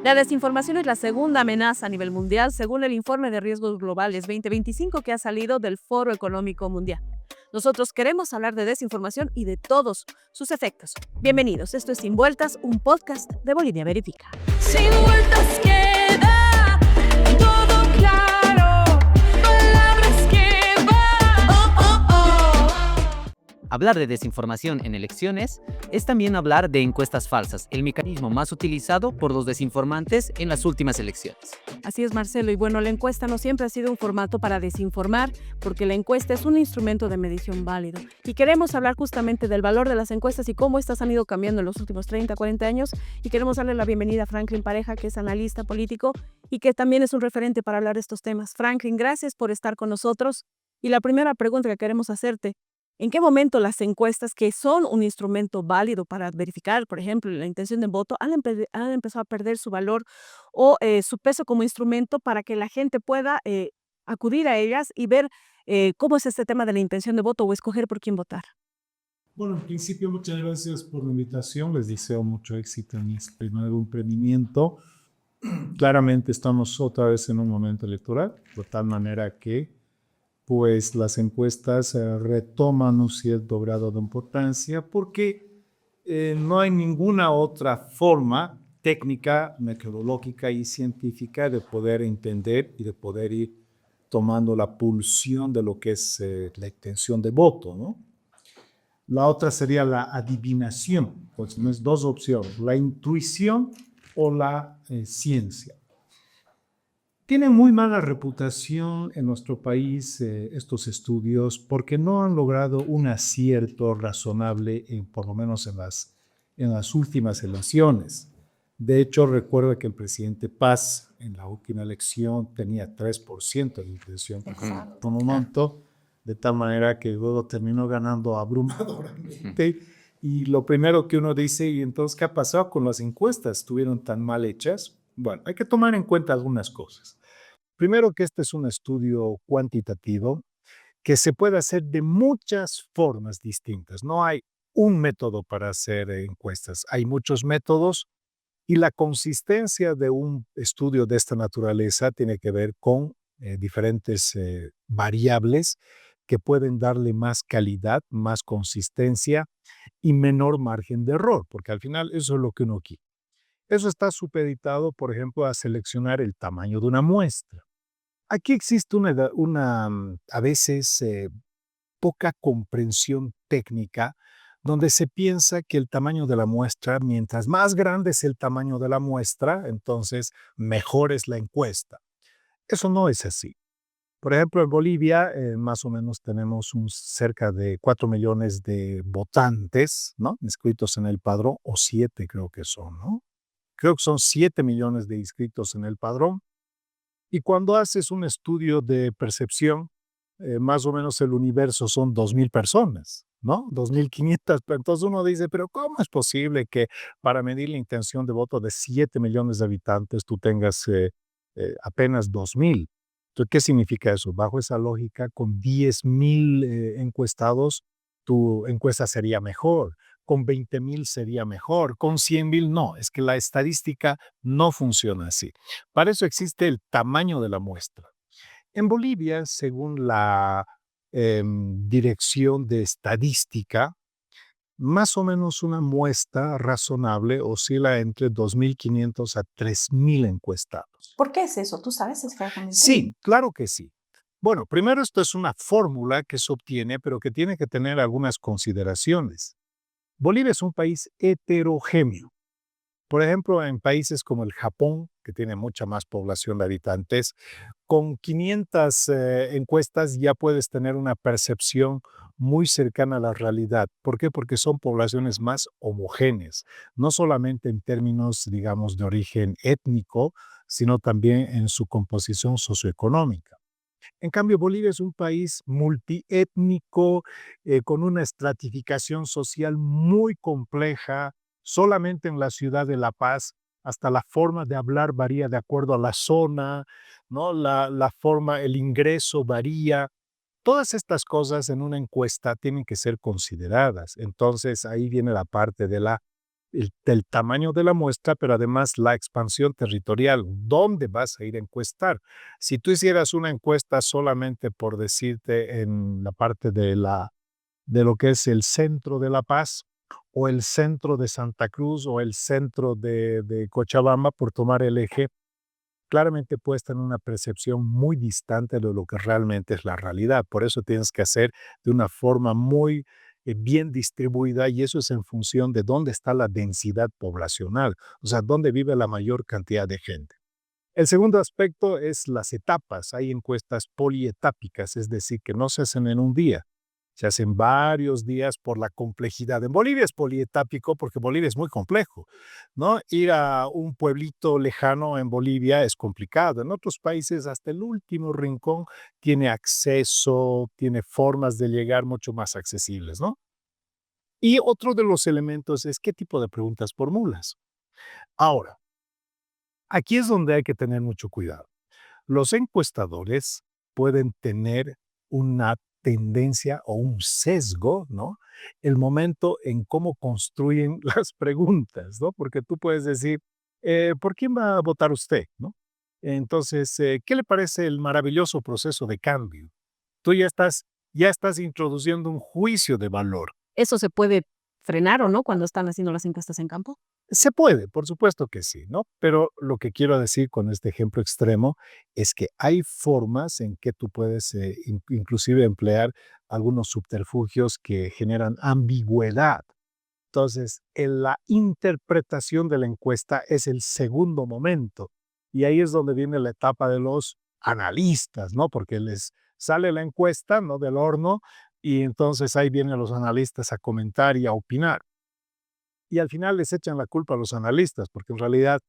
La desinformación es la segunda amenaza a nivel mundial, según el informe de riesgos globales 2025 que ha salido del Foro Económico Mundial. Nosotros queremos hablar de desinformación y de todos sus efectos. Bienvenidos, esto es Sin Vueltas, un podcast de Bolivia Verifica. Sin vueltas queda todo claro, palabras que van. Oh, oh, oh. Hablar de desinformación en elecciones es también hablar de encuestas falsas, el mecanismo más utilizado por los desinformantes en las últimas elecciones. Así es, Marcelo. Y bueno, la encuesta no siempre ha sido un formato para desinformar, porque la encuesta es un instrumento de medición válido. Y queremos hablar justamente del valor de las encuestas y cómo estas han ido cambiando en los últimos 30, 40 años. Y queremos darle la bienvenida a Franklin Pareja, que es analista político y que también es un referente para hablar de estos temas. Franklin, gracias por estar con nosotros. Y la primera pregunta que queremos hacerte: ¿en qué momento las encuestas, que son un instrumento válido para verificar, por ejemplo, la intención de voto, han empezado a perder su valor o su peso como instrumento para que la gente pueda acudir a ellas y ver cómo es este tema de la intención de voto o escoger por quién votar? Bueno, en principio, muchas gracias por la invitación. Les deseo mucho éxito en este nuevo emprendimiento. Claramente estamos otra vez en un momento electoral, de tal manera que pues las encuestas retoman un cierto grado de importancia porque no hay ninguna otra forma técnica, metodológica y científica de poder entender y de poder ir tomando la pulsión de lo que es la intención de voto, ¿no? La otra sería la adivinación. Pues no es dos opciones, la intuición o la ciencia. Tienen muy mala reputación en nuestro país estos estudios porque no han logrado un acierto razonable, por lo menos en las últimas elecciones. De hecho, recuerdo que el presidente Paz en la última elección tenía 3% de intención por un monto, de tal manera que luego terminó ganando abrumadoramente. Y lo primero que uno dice, ¿y entonces qué ha pasado con las encuestas? ¿Estuvieron tan mal hechas? Bueno, hay que tomar en cuenta algunas cosas. Primero, que este es un estudio cuantitativo que se puede hacer de muchas formas distintas. No hay un método para hacer encuestas, hay muchos métodos y la consistencia de un estudio de esta naturaleza tiene que ver con diferentes variables que pueden darle más calidad, más consistencia y menor margen de error, porque al final eso es lo que uno quiere. Eso está supeditado, por ejemplo, a seleccionar el tamaño de una muestra. Aquí existe a veces poca comprensión técnica, donde se piensa que el tamaño de la muestra, mientras más grande es el tamaño de la muestra, entonces mejor es la encuesta. Eso no es así. Por ejemplo, en Bolivia más o menos tenemos cerca de 4 millones de votantes, ¿no?, inscritos en el padrón, o 7 creo que son, ¿no? Creo que son 7 millones de inscritos en el padrón. Y cuando haces un estudio de percepción, más o menos el universo son 2,000 personas, ¿no? 2,500. Entonces uno dice, pero ¿cómo es posible que para medir la intención de voto de 7 millones de habitantes tú tengas apenas 2,000? Entonces, ¿qué significa eso? Bajo esa lógica, con 10,000 encuestados, tu encuesta sería mejor. Con 20,000 sería mejor. Con 100,000 no. Es que la estadística no funciona así. Para eso existe el tamaño de la muestra. En Bolivia, según la Dirección de Estadística, más o menos una muestra razonable oscila entre 2,500 a 3,000 encuestados. ¿Por qué es eso? ¿Tú sabes exactamente? Sí, claro que sí. Bueno, primero esto es una fórmula que se obtiene, pero que tiene que tener algunas consideraciones. Bolivia es un país heterogéneo. Por ejemplo, en países como el Japón, que tiene mucha más población de habitantes, con 500 encuestas ya puedes tener una percepción muy cercana a la realidad. ¿Por qué? Porque son poblaciones más homogéneas, no solamente en términos, digamos, de origen étnico, sino también en su composición socioeconómica. En cambio, Bolivia es un país multiétnico, con una estratificación social muy compleja. Solamente en la ciudad de La Paz, hasta la forma de hablar varía de acuerdo a la zona, ¿no? La forma, el ingreso varía. Todas estas cosas en una encuesta tienen que ser consideradas. Entonces, ahí viene la parte de la el tamaño de la muestra, pero además la expansión territorial. ¿Dónde vas a ir a encuestar? Si tú hicieras una encuesta solamente por decirte en la parte de lo que es el centro de La Paz, o el centro de Santa Cruz, o el centro de Cochabamba, por tomar el eje, claramente puedes tener una percepción muy distante de lo que realmente es la realidad. Por eso tienes que hacer de una forma muy bien distribuida, y eso es en función de dónde está la densidad poblacional, o sea, dónde vive la mayor cantidad de gente. El segundo aspecto es las etapas. Hay encuestas polietápicas, es decir, que no se hacen en un día, se hacen varios días por la complejidad. En Bolivia es polietápico porque Bolivia es muy complejo, ¿no? Ir a un pueblito lejano en Bolivia es complicado. En otros países, hasta el último rincón tiene acceso, tiene formas de llegar mucho más accesibles, ¿no? Y otro de los elementos es qué tipo de preguntas formulas. Ahora, aquí es donde hay que tener mucho cuidado. Los encuestadores pueden tener una tendencia o un sesgo, ¿no? El momento en cómo construyen las preguntas, ¿no? Porque tú puedes decir, ¿por quién va a votar usted, ¿no? Entonces, ¿qué le parece el maravilloso proceso de cambio? Tú ya estás introduciendo un juicio de valor. ¿Eso se puede frenar o no cuando están haciendo las encuestas en campo? Se puede, por supuesto que sí, ¿no? Pero lo que quiero decir con este ejemplo extremo es que hay formas en que tú puedes inclusive emplear algunos subterfugios que generan ambigüedad. Entonces, en la interpretación de la encuesta es el segundo momento. Y ahí es donde viene la etapa de los analistas, ¿no? Porque les sale la encuesta, ¿no? Del horno, y entonces ahí vienen los analistas a comentar y a opinar. Y al final les echan la culpa a los analistas, porque en realidad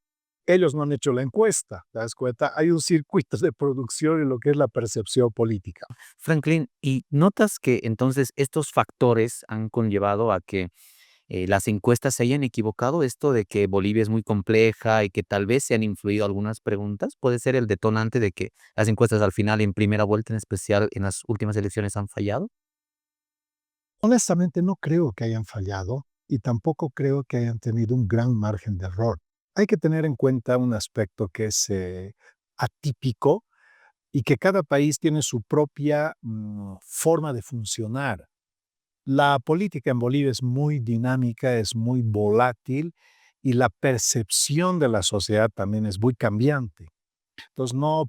ellos no han hecho la encuesta. ¿Te das cuenta? Hay un circuito de producción en lo que es la percepción política. Franklin, ¿y notas que entonces estos factores han conllevado a que las encuestas se hayan equivocado? Esto de que Bolivia es muy compleja y que tal vez se han influido algunas preguntas, ¿puede ser el detonante de que las encuestas al final, en primera vuelta en especial, en las últimas elecciones han fallado? Honestamente, no creo que hayan fallado y tampoco creo que hayan tenido un gran margen de error. Hay que tener en cuenta un aspecto que es atípico, y que cada país tiene su propia forma de funcionar. La política en Bolivia es muy dinámica, es muy volátil, y la percepción de la sociedad también es muy cambiante. Entonces, no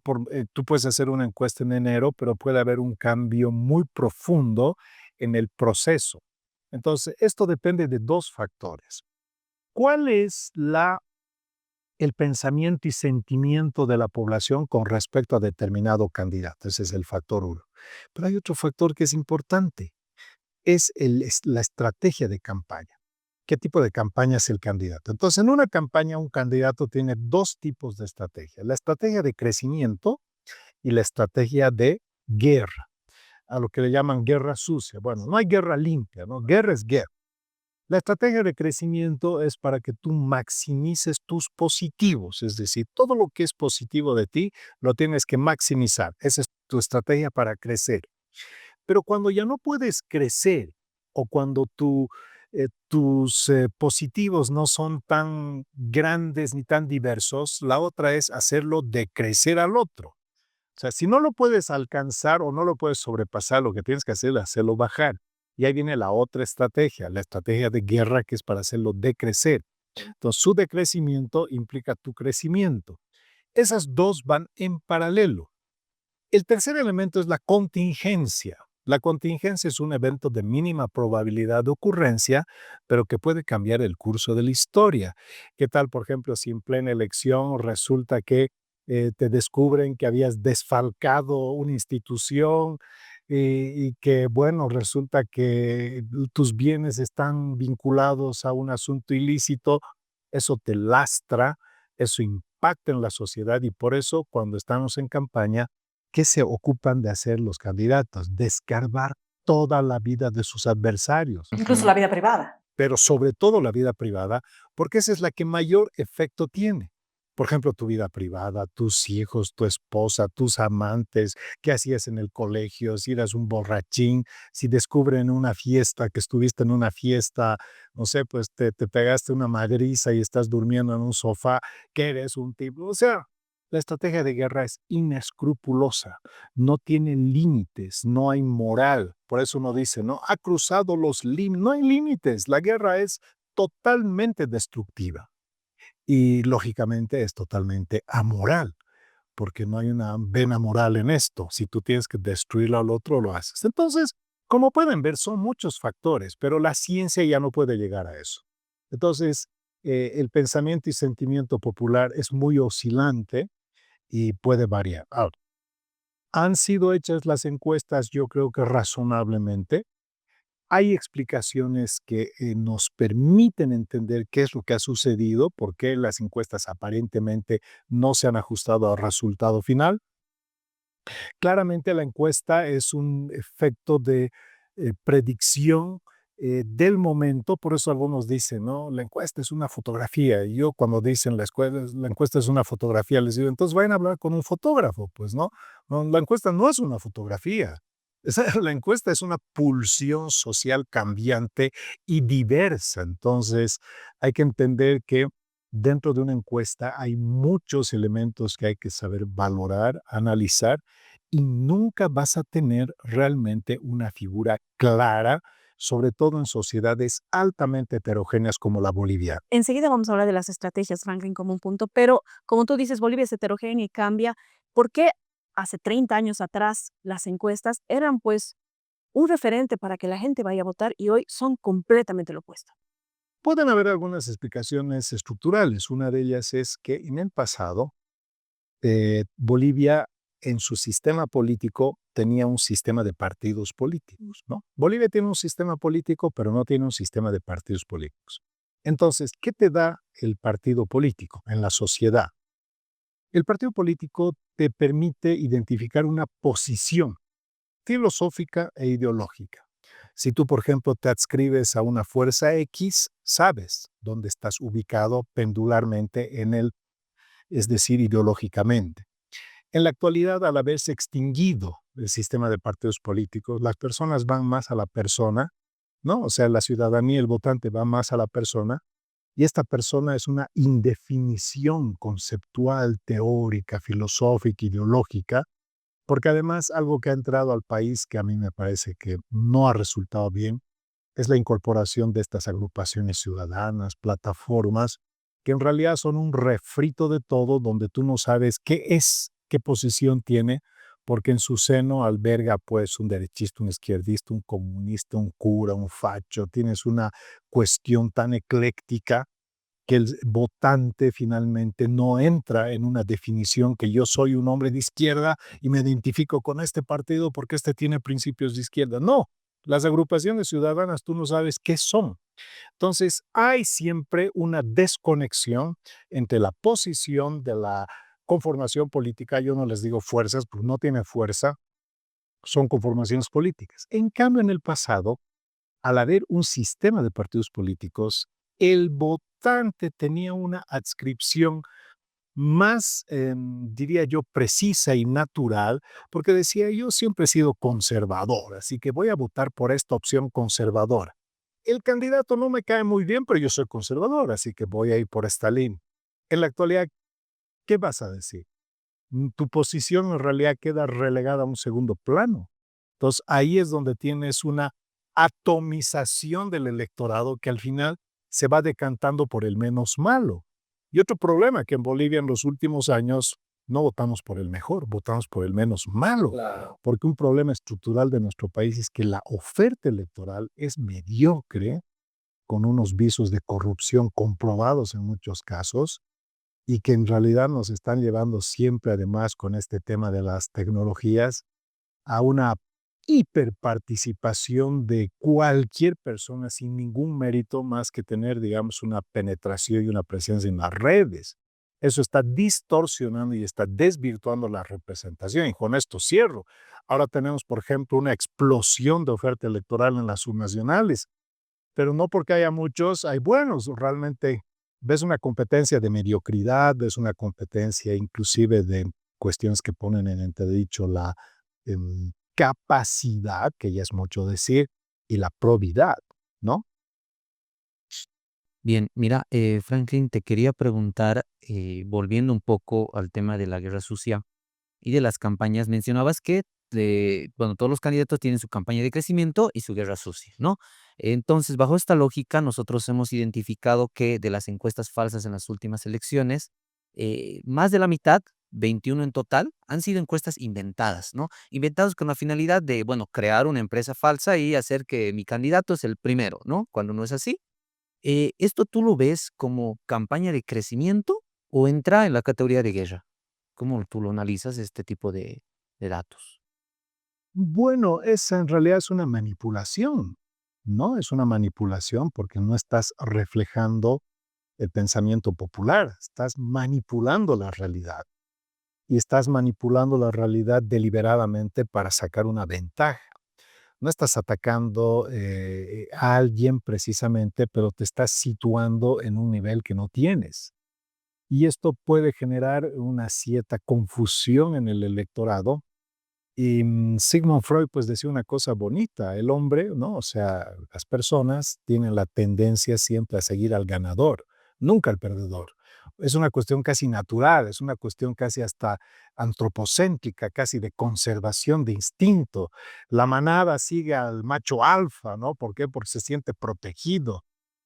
tú puedes hacer una encuesta en enero, pero puede haber un cambio muy profundo en el proceso. Entonces, esto depende de dos factores. ¿Cuál es el pensamiento y sentimiento de la población con respecto a determinado candidato? Ese es el factor uno. Pero hay otro factor que es importante, es la estrategia de campaña. ¿Qué tipo de campaña es el candidato? Entonces, en una campaña, un candidato tiene dos tipos de estrategia: la estrategia de crecimiento y la estrategia de guerra, a lo que le llaman guerra sucia. Bueno, no hay guerra limpia, ¿no? Guerra es guerra. La estrategia de crecimiento es para que tú maximices tus positivos, es decir, todo lo que es positivo de ti lo tienes que maximizar. Esa es tu estrategia para crecer. Pero cuando ya no puedes crecer, o cuando tus positivos no son tan grandes ni tan diversos, la otra es hacerlo decrecer al otro. O sea, si no lo puedes alcanzar o no lo puedes sobrepasar, lo que tienes que hacer es hacerlo bajar. Y ahí viene la otra estrategia, la estrategia de guerra, que es para hacerlo decrecer. Entonces, su decrecimiento implica tu crecimiento. Esas dos van en paralelo. El tercer elemento es la contingencia. La contingencia es un evento de mínima probabilidad de ocurrencia, pero que puede cambiar el curso de la historia. ¿Qué tal, por ejemplo, si en plena elección resulta que te descubren que habías desfalcado una institución, y que, bueno, resulta que tus bienes están vinculados a un asunto ilícito? Eso te lastra, eso impacta en la sociedad, y por eso, cuando estamos en campaña, ¿qué se ocupan de hacer los candidatos? De escarbar toda la vida de sus adversarios, Incluso la vida privada. pero sobre todo la vida privada, porque esa es la que mayor efecto tiene. Por ejemplo, tu vida privada, tus hijos, tu esposa, tus amantes, qué hacías en el colegio, si eras un borrachín, si descubren una fiesta, que estuviste en una fiesta, no sé, pues te pegaste una madriza y estás durmiendo en un sofá, que eres un tipo. O sea, la estrategia de guerra es inescrupulosa, no tiene límites, no hay moral. Por eso uno dice, ¿no? Ha cruzado los límites, no hay límites, la guerra es totalmente destructiva. Y lógicamente es totalmente amoral, porque no hay una vena moral en esto. Si tú tienes que destruirlo al otro, lo haces. Entonces, como pueden ver, son muchos factores, pero la ciencia ya no puede llegar a eso. Entonces, el pensamiento y sentimiento popular es muy oscilante y puede variar. Ahora, ¿han sido hechas las encuestas? Yo creo que razonablemente. Hay explicaciones que nos permiten entender qué es lo que ha sucedido, por qué las encuestas aparentemente no se han ajustado al resultado final. Claramente la encuesta es un efecto de predicción del momento, por eso algunos dicen, ¿no? La encuesta es una fotografía. Y yo cuando dicen la encuesta es una fotografía, les digo, entonces vayan a hablar con un fotógrafo, pues no, no, la encuesta no es una fotografía. La encuesta es una pulsión social cambiante y diversa. Entonces hay que entender que dentro de una encuesta hay muchos elementos que hay que saber valorar, analizar y nunca vas a tener realmente una figura clara, sobre todo en sociedades altamente heterogéneas como la boliviana. Enseguida vamos a hablar de las estrategias, Franklin, como un punto, pero como tú dices, Bolivia es heterogénea y cambia. ¿Por qué hace 30 años atrás las encuestas eran pues un referente para que la gente vaya a votar y hoy son completamente lo opuesto? Pueden haber algunas explicaciones estructurales. Una de ellas es que en el pasado Bolivia en su sistema político tenía un sistema de partidos políticos, ¿no? Bolivia tiene un sistema político, pero no tiene un sistema de partidos políticos. Entonces, ¿qué te da el partido político en la sociedad? El partido político te permite identificar una posición filosófica e ideológica. Si tú, por ejemplo, te adscribes a una fuerza X, sabes dónde estás ubicado pendularmente en el, es decir, ideológicamente. En la actualidad, al haberse extinguido el sistema de partidos políticos, las personas van más a la persona, ¿no? O sea, la ciudadanía, el votante va más a la persona, y esta persona es una indefinición conceptual, teórica, filosófica, ideológica, porque además algo que ha entrado al país que a mí me parece que no ha resultado bien es la incorporación de estas agrupaciones ciudadanas, plataformas, que en realidad son un refrito de todo donde tú no sabes qué es, qué posición tiene, porque en su seno alberga pues un derechista, un izquierdista, un comunista, un cura, un facho. Tienes una cuestión tan ecléctica que el votante finalmente no entra en una definición que yo soy un hombre de izquierda y me identifico con este partido porque este tiene principios de izquierda. No, las agrupaciones ciudadanas tú no sabes qué son. Entonces, hay siempre una desconexión entre la posición de la conformación política, yo no les digo fuerzas, porque no tiene fuerza, son conformaciones políticas. En cambio, en el pasado, al haber un sistema de partidos políticos, el votante tenía una adscripción más, diría yo, precisa y natural, porque decía, yo siempre he sido conservador, así que voy a votar por esta opción conservadora. El candidato no me cae muy bien, pero yo soy conservador, así que voy a ir por esta línea. En la actualidad, ¿qué vas a decir? Tu posición en realidad queda relegada a un segundo plano. Entonces, ahí es donde tienes una atomización del electorado que al final se va decantando por el menos malo. Y otro problema que en Bolivia en los últimos años no votamos por el mejor, votamos por el menos malo. Claro. Porque un problema estructural de nuestro país es que la oferta electoral es mediocre, con unos visos de corrupción comprobados en muchos casos, y que en realidad nos están llevando siempre, además, con este tema de las tecnologías, a una hiperparticipación de cualquier persona sin ningún mérito más que tener, digamos, una penetración y una presencia en las redes. Eso está distorsionando y está desvirtuando la representación. Y con esto cierro. Ahora tenemos, por ejemplo, una explosión de oferta electoral en las subnacionales, pero no porque haya muchos, hay buenos. Realmente ves una competencia de mediocridad, ves una competencia inclusive de cuestiones que ponen en entredicho la capacidad, que ya es mucho decir, y la probidad, ¿no? Bien, mira, Franklin, te quería preguntar, volviendo un poco al tema de la guerra sucia y de las campañas, mencionabas que bueno, todos los candidatos tienen su campaña de crecimiento y su guerra sucia, ¿no? Entonces, bajo esta lógica, nosotros hemos identificado que de las encuestas falsas en las últimas elecciones, más de la mitad, 21 en total, han sido encuestas inventadas, ¿no? Inventadas con la finalidad de, bueno, crear una empresa falsa y hacer que mi candidato es el primero, ¿no? Cuando no es así. ¿Esto tú lo ves como campaña de crecimiento o entra en la categoría de guerra? ¿Cómo tú lo analizas, este tipo de datos? Bueno, esa en realidad es una manipulación, ¿no? Es una manipulación porque no estás reflejando el pensamiento popular, estás manipulando la realidad y estás manipulando la realidad deliberadamente para sacar una ventaja. No estás atacando a alguien precisamente, pero te estás situando en un nivel que no tienes. Y esto puede generar una cierta confusión en el electorado. Y Sigmund Freud pues decía una cosa bonita, el hombre, ¿no? O sea, las personas tienen la tendencia siempre a seguir al ganador, nunca al perdedor. Es una cuestión casi natural, es una cuestión casi hasta antropocéntrica, casi de conservación de instinto. La manada sigue al macho alfa, ¿no? ¿Por qué? Porque se siente protegido.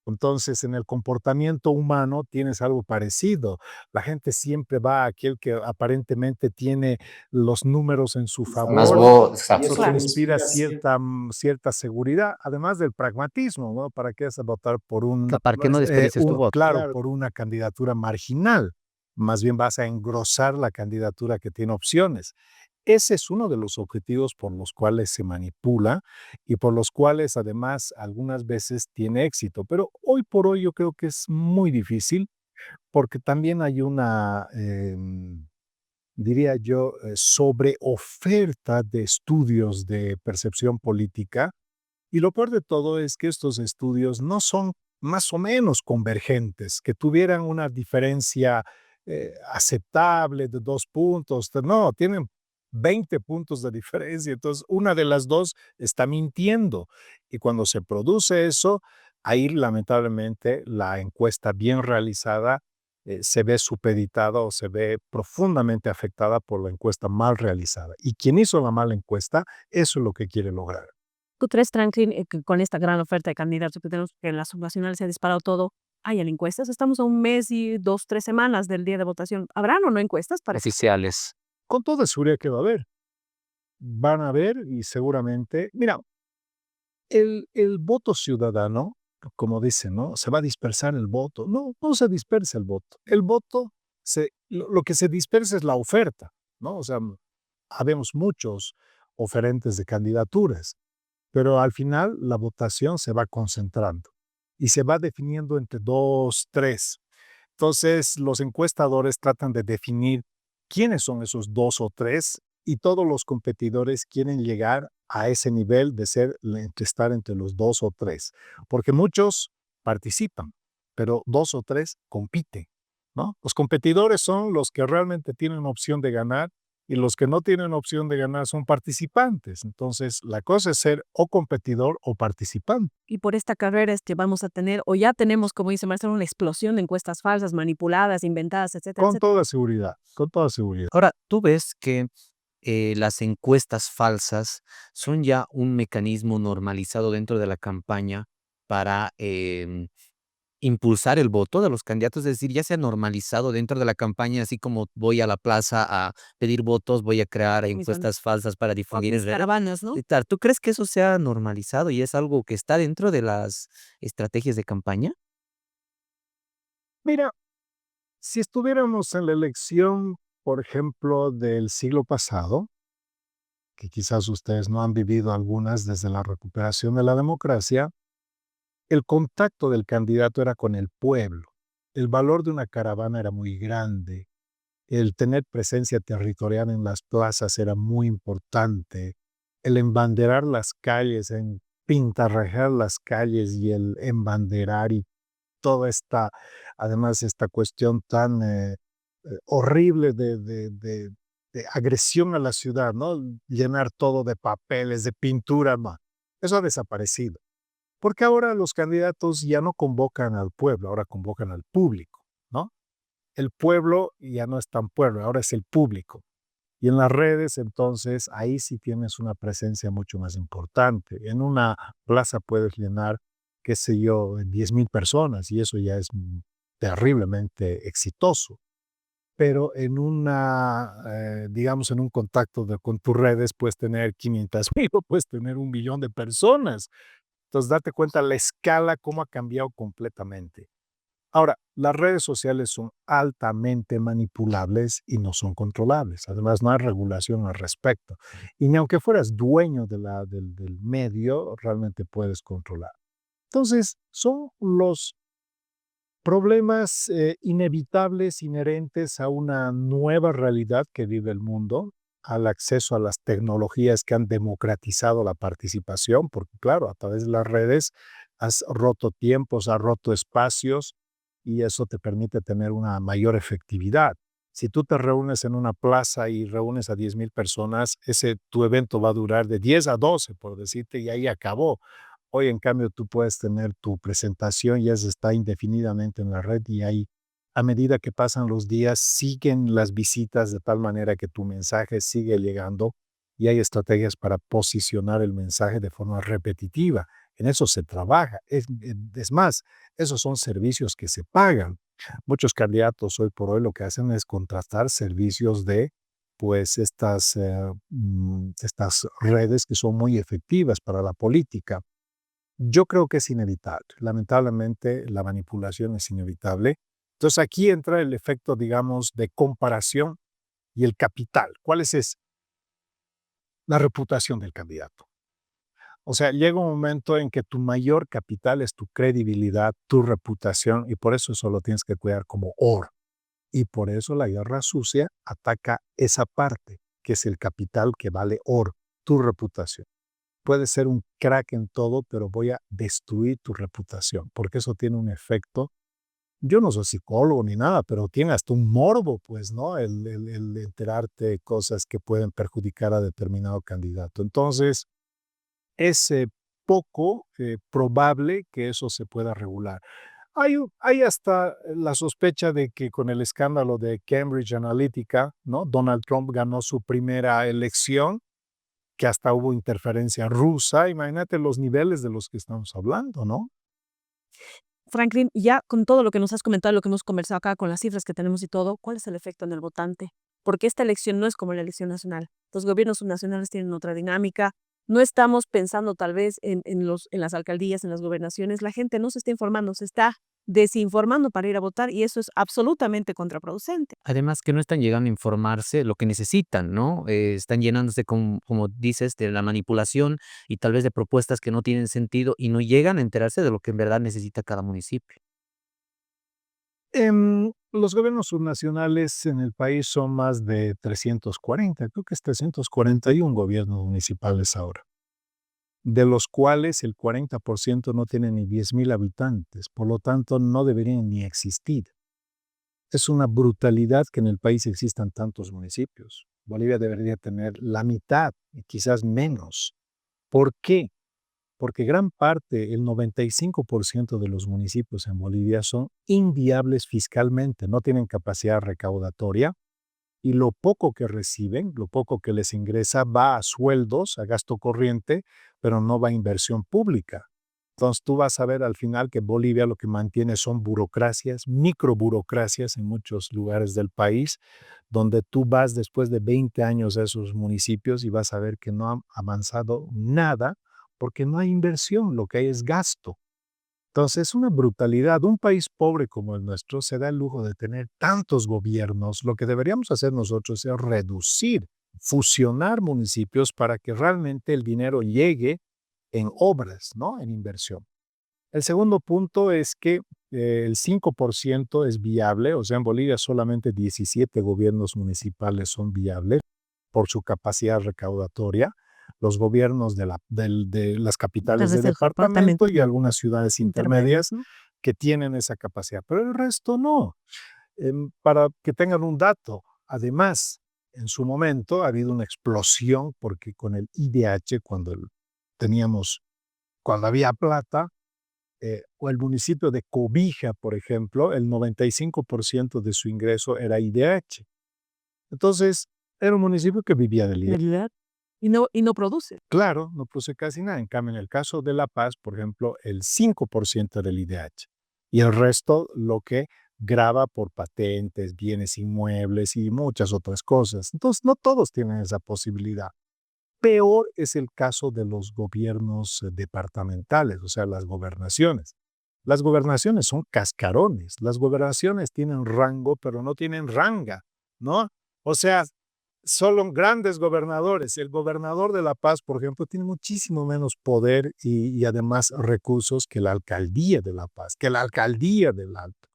Entonces, en el comportamiento humano tienes algo parecido. La gente siempre va a aquel que aparentemente tiene los números en su Más favor. vos, Y exacto. eso te Claro. inspira cierta seguridad, además del pragmatismo, ¿no? ¿Para qué vas a votar por ¿Para qué no desperdices tu voto? claro, por una candidatura marginal? Más bien vas a engrosar la candidatura que tiene opciones. Ese es uno de los objetivos por los cuales se manipula y por los cuales además algunas veces tiene éxito. Pero hoy por hoy yo creo que es muy difícil porque también hay una, diría yo, sobre oferta de estudios de percepción política. Y lo peor de todo es que estos estudios no son más o menos convergentes, que tuvieran una diferencia aceptable de 2 puntos. No, tienen 20 puntos de diferencia. Entonces, una de las dos está mintiendo. Y cuando se produce eso, ahí lamentablemente la encuesta bien realizada se ve supeditada o se ve profundamente afectada por la encuesta mal realizada. Y quien hizo la mala encuesta, eso es lo que quiere lograr. ¿Tú crees, Franklin, que con esta gran oferta de candidatos que tenemos, que en las subnacionales se ha disparado todo, hayan encuestas? Estamos a un mes y 2, 3 semanas del día de votación. ¿Habrán o no encuestas? Parece. Oficiales. Con toda seguridad que va a haber. Van a haber y seguramente, mira, el voto ciudadano, como dicen, ¿no? Se va a dispersar el voto. No, no se dispersa el voto. El voto, lo que se dispersa es la oferta, ¿no? O sea, habemos muchos oferentes de candidaturas, pero al final la votación se va concentrando y se va definiendo entre dos, tres. Entonces, los encuestadores tratan de definir quiénes son esos dos o tres y todos los competidores quieren llegar a ese nivel de estar entre los dos o tres, porque muchos participan, pero dos o tres compiten, ¿no? Los competidores son los que realmente tienen opción de ganar y los que no tienen opción de ganar son participantes. Entonces, la cosa es ser o competidor o participante. Y por esta carrera es que vamos a tener, o ya tenemos, como dice Marcelo, una explosión de encuestas falsas, manipuladas, inventadas, etcétera, Con etcétera. toda seguridad, con toda seguridad. Ahora, ¿tú ves que las encuestas falsas son ya un mecanismo normalizado dentro de la campaña para impulsar el voto de los candidatos? Es decir, ya se ha normalizado dentro de la campaña, así como voy a la plaza a pedir votos, voy a crear Mis ban- encuestas falsas para difundir en mis redes. caravanas, ¿no? Tal, ¿tú crees que eso se ha normalizado y es algo que está dentro de las estrategias de campaña? Mira, si estuviéramos en la elección, por ejemplo, del siglo pasado, que quizás ustedes no han vivido algunas desde la recuperación de la democracia, el contacto del candidato era con el pueblo. El valor de una caravana era muy grande. El tener presencia territorial en las plazas era muy importante. El embanderar las calles, en pintarrajear las calles y el embanderar y toda además esta cuestión tan horrible de agresión a la ciudad, ¿no? Llenar todo de papeles, de pintura, no. Eso ha desaparecido. Porque ahora los candidatos ya no convocan al pueblo, ahora convocan al público, ¿no? El pueblo ya no es tan pueblo, ahora es el público. Y en las redes, entonces, ahí sí tienes una presencia mucho más importante. En una plaza puedes llenar, qué sé yo, 10,000 personas y eso ya es terriblemente exitoso. Pero en digamos, en un contacto con tus redes puedes tener 500,000 o puedes tener 1,000,000 de personas. Entonces, date cuenta la escala, cómo ha cambiado completamente. Ahora, las redes sociales son altamente manipulables y no son controlables. Además, no hay regulación al respecto. Y ni aunque fueras dueño del medio, realmente puedes controlar. Entonces, son los problemas inevitables, inherentes a una nueva realidad que vive el mundo, al acceso a las tecnologías que han democratizado la participación, porque claro, a través de las redes has roto tiempos, has roto espacios y eso te permite tener una mayor efectividad. Si tú te reúnes en una plaza y reúnes a 10,000 personas, tu evento va a durar de 10 a 12, por decirte, y ahí acabó. Hoy, en cambio, tú puedes tener tu presentación, ya está indefinidamente en la red y ahí, a medida que pasan los días, siguen las visitas de tal manera que tu mensaje sigue llegando y hay estrategias para posicionar el mensaje de forma repetitiva. En eso se trabaja. Es más, esos son servicios que se pagan. Muchos candidatos hoy por hoy lo que hacen es contratar servicios de pues estas redes que son muy efectivas para la política. Yo creo que es inevitable. Lamentablemente, la manipulación es inevitable. Entonces, aquí entra el efecto, digamos, de comparación y el capital. ¿Cuál es ese? La reputación del candidato. O sea, llega un momento en que tu mayor capital es tu credibilidad, tu reputación, y por eso lo tienes que cuidar como oro. Y por eso la guerra sucia ataca esa parte, que es el capital que vale oro, tu reputación. Puedes ser un crack en todo, pero voy a destruir tu reputación, porque eso tiene un efecto. Yo no soy psicólogo ni nada, pero tiene hasta un morbo, pues, ¿no? El enterarte de cosas que pueden perjudicar a determinado candidato. Entonces, es poco probable que eso se pueda regular. Hay hasta la sospecha de que con el escándalo de Cambridge Analytica, ¿no? Donald Trump ganó su primera elección, que hasta hubo interferencia rusa. Imagínate los niveles de los que estamos hablando, ¿no? Franklin, ya con todo lo que nos has comentado, lo que hemos conversado acá, con las cifras que tenemos y todo, ¿cuál es el efecto en el votante? Porque esta elección no es como la elección nacional. Los gobiernos subnacionales tienen otra dinámica. No estamos pensando tal vez en las alcaldías, en las gobernaciones. La gente no se está informando, se está desinformando para ir a votar y eso es absolutamente contraproducente. Además que no están llegando a informarse lo que necesitan, ¿no? Están llenándose, como dices, de la manipulación y tal vez de propuestas que no tienen sentido y no llegan a enterarse de lo que en verdad necesita cada municipio. Los gobiernos subnacionales en el país son más de 340, creo que es 341 gobiernos municipales ahora, de los cuales el 40% no tiene ni 10,000 habitantes, por lo tanto no deberían ni existir. Es una brutalidad que en el país existan tantos municipios. Bolivia debería tener la mitad y quizás menos. ¿Por qué? Porque gran parte, el 95% de los municipios en Bolivia son inviables fiscalmente, no tienen capacidad recaudatoria y lo poco que reciben, lo poco que les ingresa va a sueldos, a gasto corriente, pero no va a inversión pública. Entonces tú vas a ver al final que Bolivia lo que mantiene son burocracias, microburocracias en muchos lugares del país, donde tú vas después de 20 años a esos municipios y vas a ver que no han avanzado nada porque no hay inversión, lo que hay es gasto. Entonces es una brutalidad. Un país pobre como el nuestro se da el lujo de tener tantos gobiernos. Lo que deberíamos hacer nosotros es reducir, fusionar municipios para que realmente el dinero llegue en obras, ¿no? En inversión. El segundo punto es que el 5% es viable, o sea, en Bolivia solamente 17 gobiernos municipales son viables por su capacidad recaudatoria. Los gobiernos de las capitales Entonces, de el departamento departamento y algunas ciudades intermedias, ¿no? que tienen esa capacidad, pero el resto no. Para que tengan un dato, además, en su momento ha habido una explosión porque con el IDH, cuando había plata, o el municipio de Cobija, por ejemplo, el 95% de su ingreso era IDH. Entonces, era un municipio que vivía del IDH. realidad. Y no produce. Claro, no produce casi nada. En cambio, en el caso de La Paz, por ejemplo, el 5% del IDH. Y el resto lo que graba por patentes, bienes inmuebles y muchas otras cosas. Entonces, no todos tienen esa posibilidad. Peor es el caso de los gobiernos departamentales, o sea, las gobernaciones. Las gobernaciones son cascarones. Las gobernaciones tienen rango, pero no tienen ranga, ¿no? O sea, son grandes gobernadores. El gobernador de La Paz, por ejemplo, tiene muchísimo menos poder y además recursos que la alcaldía de La Paz, que la alcaldía del Alto.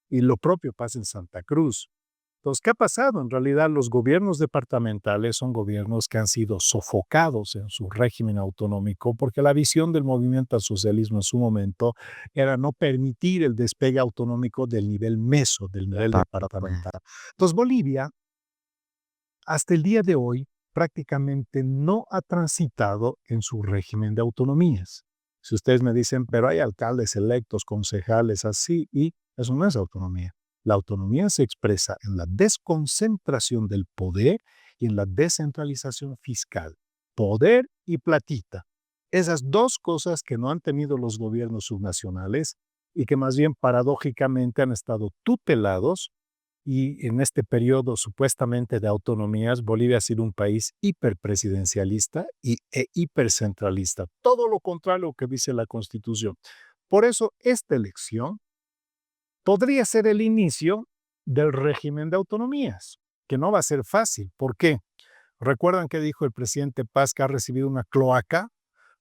Y lo propio pasa en Santa Cruz. Entonces, ¿qué ha pasado? En realidad, los gobiernos departamentales son gobiernos que han sido sofocados en su régimen autonómico porque la visión del movimiento al socialismo en su momento era no permitir el despegue autonómico del nivel meso, del nivel departamental. Entonces, Bolivia, hasta el día de hoy, prácticamente no ha transitado en su régimen de autonomías. Si ustedes me dicen, pero hay alcaldes electos, concejales, así, y eso no es autonomía. La autonomía se expresa en la desconcentración del poder y en la descentralización fiscal. Poder y platita. Esas dos cosas que no han tenido los gobiernos subnacionales y que más bien paradójicamente han estado tutelados. Y en este periodo supuestamente de autonomías, Bolivia ha sido un país hiperpresidencialista e hipercentralista. Todo lo contrario a lo que dice la Constitución. Por eso, esta elección podría ser el inicio del régimen de autonomías, que no va a ser fácil. ¿Por qué? ¿Recuerdan que dijo el presidente Paz que ha recibido una cloaca?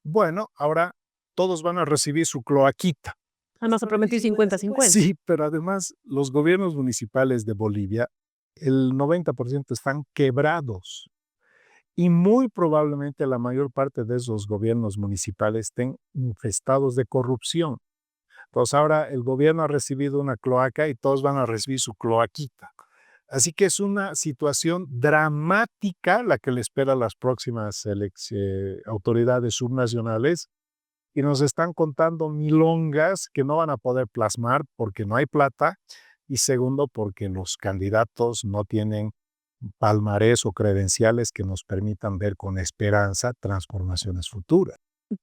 Bueno, ahora todos van a recibir su cloaquita. Además, a prometer 50-50. Sí, pero además los gobiernos municipales de Bolivia, el 90% están quebrados y muy probablemente la mayor parte de esos gobiernos municipales estén infestados de corrupción. Entonces ahora el gobierno ha recibido una cloaca y todos van a recibir su cloaquita. Así que es una situación dramática la que le espera a las próximas autoridades subnacionales y nos están contando milongas que no van a poder plasmar porque no hay plata y segundo porque los candidatos no tienen palmarés o credenciales que nos permitan ver con esperanza transformaciones futuras.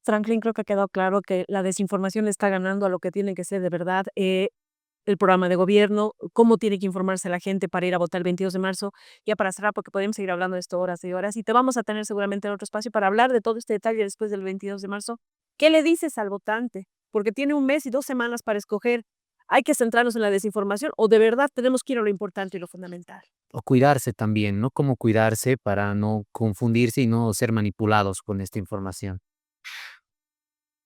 Franklin, creo que ha quedado claro que la desinformación le está ganando a lo que tiene que ser de verdad el programa de gobierno, cómo tiene que informarse la gente para ir a votar el 22 de marzo. Ya para cerrar, porque podemos seguir hablando de esto horas y horas, y te vamos a tener seguramente en otro espacio para hablar de todo este detalle después del 22 de marzo. ¿Qué le dices al votante? Porque tiene 1 mes y 2 semanas para escoger. ¿Hay que centrarnos en la desinformación o de verdad tenemos que ir a lo importante y lo fundamental? O cuidarse también, ¿no? Cómo cuidarse para no confundirse y no ser manipulados con esta información.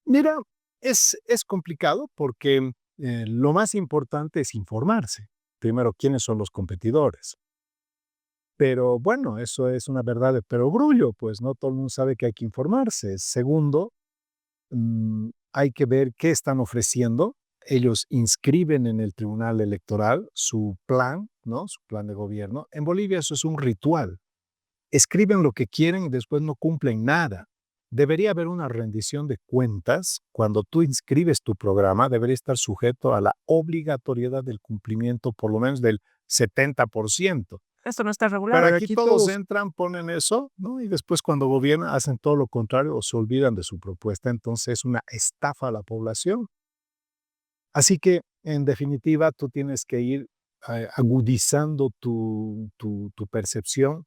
Mira, es complicado porque lo más importante es informarse. Primero, ¿quiénes son los competidores? Pero bueno, eso es una verdad de perogrullo, pues no todo el mundo sabe que hay que informarse. Segundo, hay que ver qué están ofreciendo. Ellos inscriben en el Tribunal Electoral su plan, ¿no? Su plan de gobierno. En Bolivia eso es un ritual. Escriben lo que quieren y después no cumplen nada. Debería haber una rendición de cuentas. Cuando tú inscribes tu programa, debería estar sujeto a la obligatoriedad del cumplimiento por lo menos del 70%. Esto no está regulado. Pero aquí todos entran, ponen eso, ¿no? Y después cuando gobiernan hacen todo lo contrario o se olvidan de su propuesta. Entonces es una estafa a la población. Así que, en definitiva, tú tienes que ir agudizando tu percepción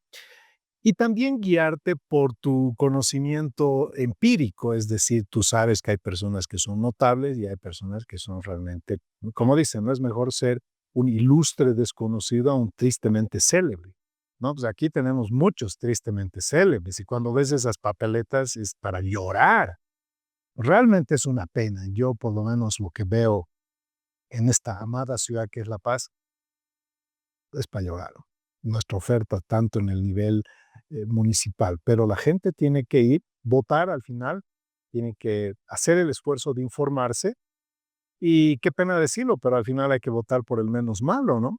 y también guiarte por tu conocimiento empírico, es decir, tú sabes que hay personas que son notables y hay personas que son realmente, como dicen, no es mejor ser un ilustre desconocido a un tristemente célebre. ¿No? Pues aquí tenemos muchos tristemente célebres y cuando ves esas papeletas es para llorar. Realmente es una pena. Yo por lo menos lo que veo en esta amada ciudad que es La Paz es para llorar. Nuestra oferta tanto en el nivel municipal, pero la gente tiene que ir, votar al final, tiene que hacer el esfuerzo de informarse Y qué pena decirlo, pero al final hay que votar por el menos malo, ¿no?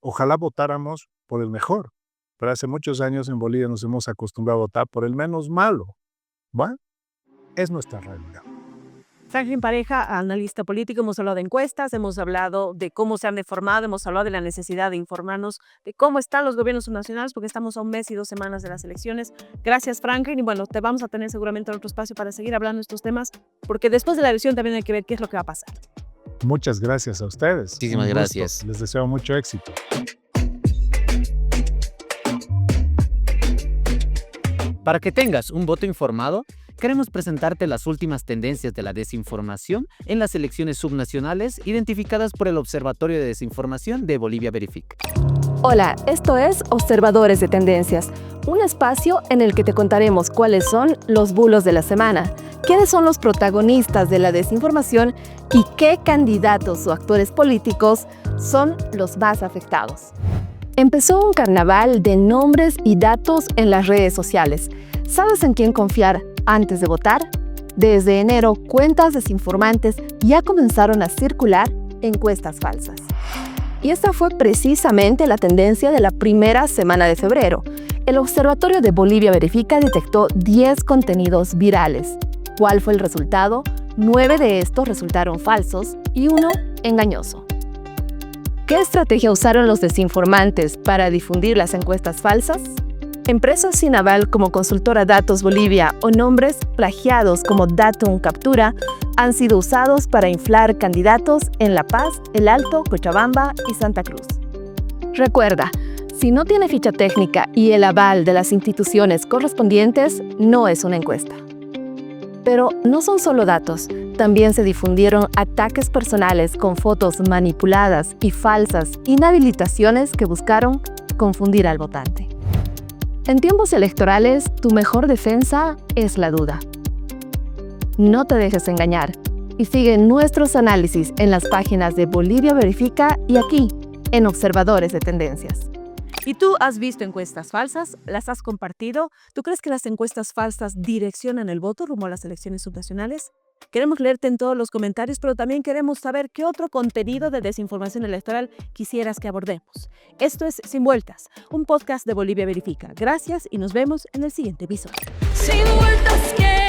Ojalá votáramos por el mejor. Pero hace muchos años en Bolivia nos hemos acostumbrado a votar por el menos malo. Bueno, es nuestra realidad. Franklin Pareja, analista político, hemos hablado de encuestas, hemos hablado de cómo se han deformado, hemos hablado de la necesidad de informarnos de cómo están los gobiernos nacionales, porque estamos a 1 mes y 2 semanas de las elecciones. Gracias, Franklin, y bueno, te vamos a tener seguramente otro espacio para seguir hablando de estos temas, porque después de la elección también hay que ver qué es lo que va a pasar. Muchas gracias a ustedes. Muchísimas Un gusto. gracias. Les deseo mucho éxito. Para que tengas un voto informado, queremos presentarte las últimas tendencias de la desinformación en las elecciones subnacionales identificadas por el Observatorio de Desinformación de Bolivia Verifica. Hola, esto es Observadores de Tendencias, un espacio en el que te contaremos cuáles son los bulos de la semana, quiénes son los protagonistas de la desinformación y qué candidatos o actores políticos son los más afectados. Empezó un carnaval de nombres y datos en las redes sociales. ¿Sabes en quién confiar antes de votar? Desde enero, cuentas desinformantes ya comenzaron a circular encuestas falsas. Y esta fue precisamente la tendencia de la primera semana de febrero. El Observatorio de Bolivia Verifica detectó 10 contenidos virales. ¿Cuál fue el resultado? 9 de estos resultaron falsos y 1 engañoso. ¿Qué estrategia usaron los desinformantes para difundir las encuestas falsas? Empresas sin aval como Consultora Datos Bolivia o nombres plagiados como Datum Captura han sido usados para inflar candidatos en La Paz, El Alto, Cochabamba y Santa Cruz. Recuerda, si no tiene ficha técnica y el aval de las instituciones correspondientes, no es una encuesta. Pero no son solo datos, también se difundieron ataques personales con fotos manipuladas y falsas inhabilitaciones que buscaron confundir al votante. En tiempos electorales, tu mejor defensa es la duda. No te dejes engañar y sigue nuestros análisis en las páginas de Bolivia Verifica y aquí, en Observadores de Tendencias. ¿Y tú has visto encuestas falsas? ¿Las has compartido? ¿Tú crees que las encuestas falsas direccionan el voto rumbo a las elecciones subnacionales? Queremos leerte en todos los comentarios, pero también queremos saber qué otro contenido de desinformación electoral quisieras que abordemos. Esto es Sin Vueltas, un podcast de Bolivia Verifica. Gracias y nos vemos en el siguiente episodio. Sin vueltas que